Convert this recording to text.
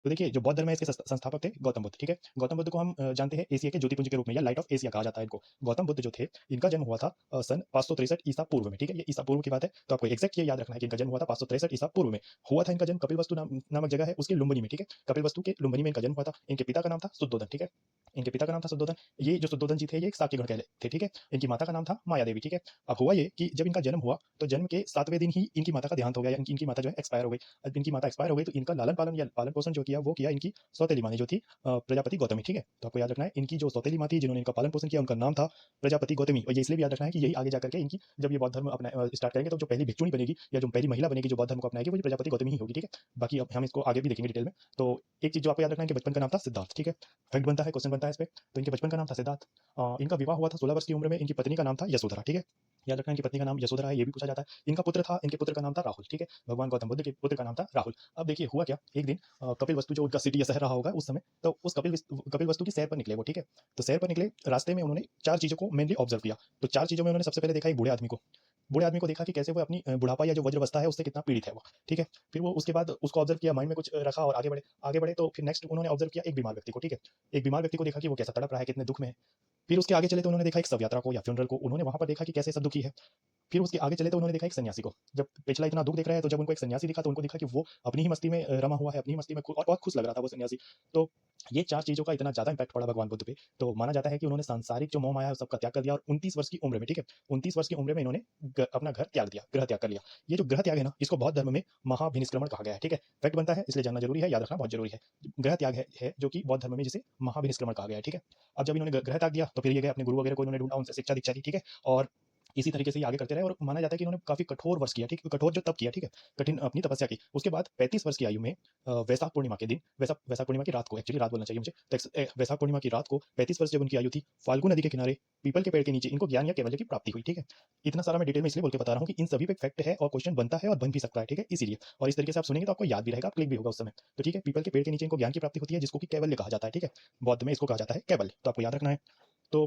तो देखिए जो बौद्ध धर्म है इसके संस्थापक थे गौतम बुद्ध, ठीक है। गौतम बुद्ध को हम जानते हैं एशिया के ज्योतिपुंज के रूप में या लाइट ऑफ एशिया कहा जाता है इनको। गौतम बुद्ध जो थे इनका जन्म हुआ था सन 563 ईसा पूर्व में, ठीक है। ये ईसा पूर्व की बात है, तो आपको एग्जैक्ट ये याद रखना है कि इनका जन्म हुआ था 563 ईसा पूर्व में। हुआ था इनका जन्म कपिलवस्तु नामक जगह है उसके लुम्बिनी में, ठीक है। कपिलवस्तु के लुम्बिनी में इनका जन्म हुआ था। इनके पिता का नाम था शुद्धोधन, ठीक है। इनके पिता का नाम था शुद्धोधन। ये जो शुद्धोधन जी थे ये एक शाक्य गण कहले थे, ठीक है। इनकी माता का नाम था माया देवी, ठीक है। अब हुआ ये कि जब इनका जन्म हुआ तो जन्म के 7वें दिन ही इनकी माता का देहांत हो गया, इनकी माता जो है एक्सपायर हो गई। अब इनकी माता एक्सपायर हो गई तो इनका लालन पालन या पालन पोषण जो किया वो किया इनकी सौतेली माँ ने जो थी प्रजापति गौतमी, ठीक है। तो आपको याद रखना है इनकी जो सौतेली माँ थी जिन्होंने इनका पालन पोषण किया उनका नाम था प्रजापति गौतमी। और ये इसलिए भी याद रखना है कि यही आगे जाकर के इनकी जब ये बौद्ध धर्म अपना स्टार्ट करेंगे तो जो पहली भिक्षुणी बनेगी या जो पहली महिला बनेगी जो बौद्ध धर्म को अपनाएगी वो ये प्रजापति गौतमी ही होगी, ठीक है। बाकी अब हम इसको आगे भी देखेंगे डिटेल में। तो एक चीज जो आपको याद रखना है कि बचपन का नाम था सिद्धार्थ, ठीक है। फैक्ट बनता है, क्वेश्चन बनता है इस पे। तो इनके बचपन का नाम था सिद्धार्थ। इनका विवाह हुआ था 16 वर्ष की उम्र में। इनकी पत्नी का नाम था यशोधरा, ठीक है। याद रखना इनकी पत्नी का नाम यशोधरा है, ये भी पूछा जाता है। इनका पुत्र था, इनके पुत्र का नाम था राहुल, ठीक है। भगवान गौतम बुद्ध के पुत्र का नाम था राहुल। अब देखिए हुआ क्या, एक दिन कपिल वस्तु जो उनका सिटी या शहर रहा होगा उस समय, तो उस कपिल वस्तु की सैर पर निकले वो, ठीक है। तो सैर पर निकले, रास्ते में उन्होंने चार चीजों को मेनली ऑब्जर्व किया। तो चार चीजों में उन्होंने सबसे पहले देखा एक बूढ़े आदमी को देखा कि कैसे वो अपनी बुढ़ापा या जो वज्रावस्था है उससे कितना पीड़ित है वो, ठीक है। फिर वो उसके बाद उसको ऑब्जर्व किया, माइंड में कुछ रखा और आगे बढ़े तो फिर नेक्स्ट उन्होंने ऑब्जर्व किया एक बीमार व्यक्ति को, ठीक है। एक बीमार व्यक्ति को देखा कि वो कैसा तड़प रहा है, कितने दुख में है। फिर उसके आगे चले तो उन्होंने देखा एक शव यात्रा को या फ्यूनरल को, उन्होंने वहां पर देखा कि कैसे सब दुखी है। फिर उसके आगे चले तो उन्होंने देखा एक सन्यासी को। जब पिछला इतना दुख देख रहा है तो जब उनको एक सन्यासी दिखा तो उनको दिखा कि वो अपनी ही मस्ती में रमा हुआ है, अपनी ही मस्ती में और बहुत खुश लग रहा था वो सन्यासी। तो ये चार चीजों का इतना ज्यादा इंपैक्ट पड़ा भगवान बुद्ध पे, तो माना जाता है कि उन्होंने सांसारिक जो मोह माया है सबका त्याग कर दिया और 29 वर्ष की उम्र में, ठीक है, 29 वर्ष की उम्र में इन्होंने अपना घर त्याग दिया, ग्रह त्याग कर लिया। ये जो ग्रह त्याग है ना इसको बौद्ध धर्म में महाभिनिष्क्रमण कहा गया है, ठीक है। फैक्ट बनता है इसलिए जानना जरूरी है, याद रखना बहुत जरूरी है। ग्रह त्याग है जो कि बौद्ध धर्म में जिसे महाभिनिष्क्रमण कहा गया है, ठीक है। अब जब इन्होंने ग्रह त्याग दिया तो फिर ये गए अपने गुरु वगैरह को इन्होंने ढूंढा, उनसे शिक्षा दीक्षा ली, ठीक है। और इसी तरीके से ये आगे करते रहे और माना जाता है कि इन्होंने काफी कठोर वर्ष किया, ठीक है, कठोर जो तप किया, ठीक है, कठिन अपनी तपस्या की। उसके बाद 35 वर्ष की आयु में वैशाख पूर्णिमा के दिन, वैशाख पूर्णिमा की रात को, एक्चुअली रात बोलना चाहिए मुझे, तो वैशाख पूर्णिमा की रात को 35 वर्ष जब उनकी आयु थी, फाल्गु नदी के किनारे पीपल के पेड़ के नीचे इनको ज्ञान या कैवल्य की प्राप्ति हुई, ठीक है। इतना सारा मैं डिटेल में इसलिए बोल के बता रहा हूँ कि इन सभी पे फैक्ट है और क्वेश्चन बनता है और बन भी सकता है, ठीक है, इसीलिए। और इस तरीके से आप सुनेंगे तो आपको याद भी रहेगा, आप क्लिक भी होगा उस समय। तो ठीक है, पीपल के पेड़ के नीचे इनको ज्ञान की प्राप्ति होती है जिसको कि कैवल्य कहा जाता है, ठीक है। बौद्ध में इसको कहा जाता है कैवल्य, तो आपको याद रखना है। तो